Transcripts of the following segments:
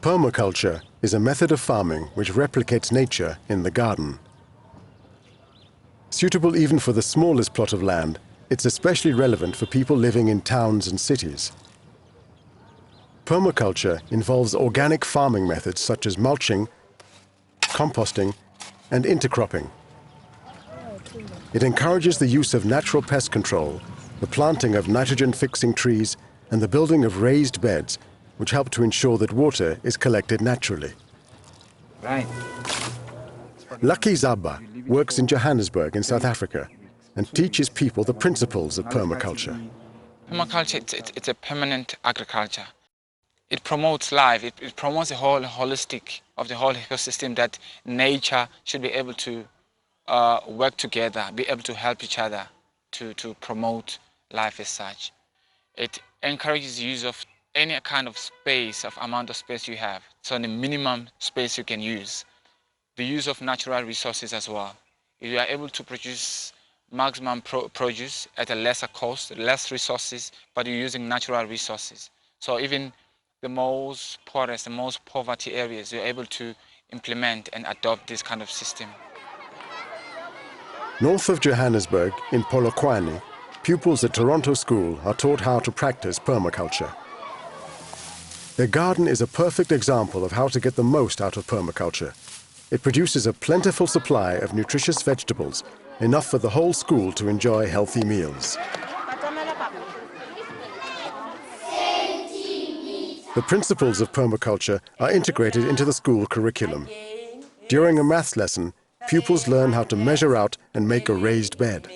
Permaculture is a method of farming which replicates nature in the garden. Suitable even for the smallest plot of land, it's especially relevant for people living in towns and cities. Permaculture involves organic farming methods such as mulching, composting, and intercropping. It encourages the use of natural pest control, the planting of nitrogen-fixing trees, and the building of raised beds, which help to ensure that water is collected naturally. Right. Lucky Zaba works in Johannesburg in South Africa and teaches people the principles of permaculture. Permaculture, it's a permanent agriculture. It promotes life, it promotes the whole holistic of the whole ecosystem, that nature should be able to work together, be able to help each other to promote life as such. It encourages the use of any kind of space, of amount of space you have, so the minimum space you can use. The use of natural resources as well. You are able to produce maximum produce at a lesser cost, less resources, but you're using natural resources. So even the most poorest, the most poverty areas, you're able to implement and adopt this kind of system. North of Johannesburg, in Polokwane, pupils at Toronto School are taught how to practice permaculture. Their garden is a perfect example of how to get the most out of permaculture. It produces a plentiful supply of nutritious vegetables, enough for the whole school to enjoy healthy meals. The principles of permaculture are integrated into the school curriculum. During a maths lesson, pupils learn how to measure out and make a raised bed.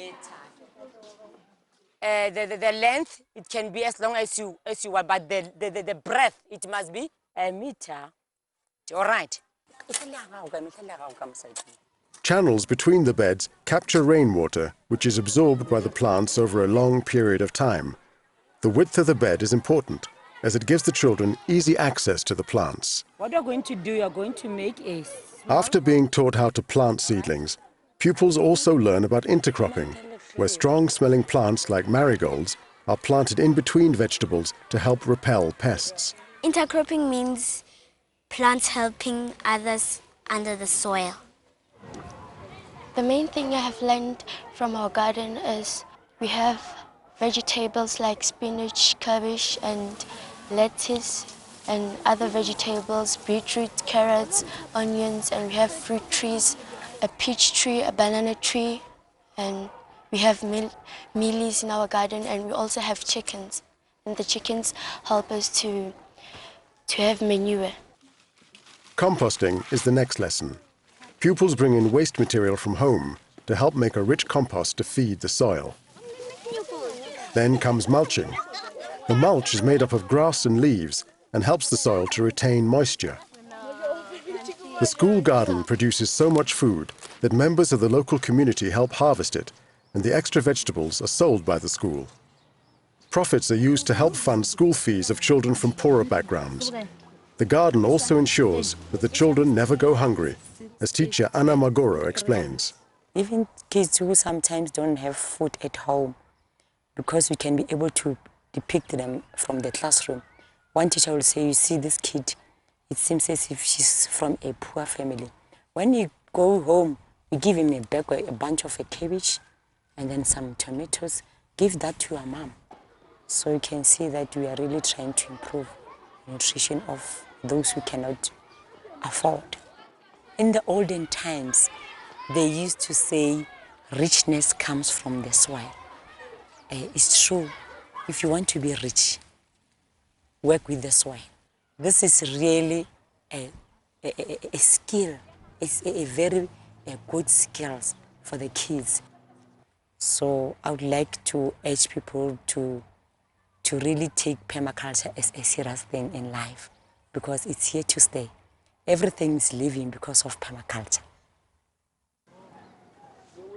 The length, it can be as long as you want, but the breadth, it must be a meter. All right. Channels between the beds capture rainwater, which is absorbed by the plants over a long period of time. The width of the bed is important, as it gives the children easy access to the plants. What you're going to do, you're going to make a... After being taught how to plant seedlings, pupils also learn about intercropping, where strong-smelling plants like marigolds are planted in between vegetables to help repel pests. Intercropping means plants helping others under the soil. The main thing I have learned from our garden is we have vegetables like spinach, cabbage and lettuce and other vegetables, beetroot, carrots, onions, and we have fruit trees, a peach tree, a banana tree, and we have mealies in our garden, and we also have chickens. And the chickens help us to have manure. Composting is the next lesson. Pupils bring in waste material from home to help make a rich compost to feed the soil. Then comes mulching. The mulch is made up of grass and leaves and helps the soil to retain moisture. The school garden produces so much food that members of the local community help harvest it, and the extra vegetables are sold by the school. Profits are used to help fund school fees of children from poorer backgrounds. The garden also ensures that the children never go hungry, as teacher Anna Magoro explains. Even kids who sometimes don't have food at home, because we can be able to depict them from the classroom. One teacher will say, you see this kid, it seems as if she's from a poor family. When you go home, you give him a bunch of a cabbage and then some tomatoes, give that to your mom. So you can see that we are really trying to improve nutrition of those who cannot afford. In the olden times, they used to say richness comes from the soil. It's true. If you want to be rich, work with the soil. This is really a skill. It's a very good skill for the kids. So I would like to urge people to really take permaculture as a serious thing in life, because it's here to stay. Everything is living because of permaculture.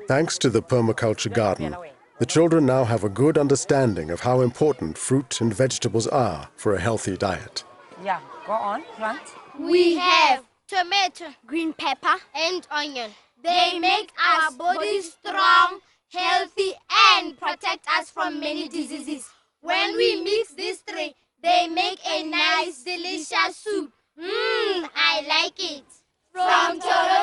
Thanks to the permaculture garden, the children now have a good understanding of how important fruit and vegetables are for a healthy diet. Yeah, go on, plant. We have tomato, green pepper, and onion. They make our bodies strong, healthy, and protect us from many diseases. When we mix these three, they make a nice, delicious soup. I like it. From Toronto.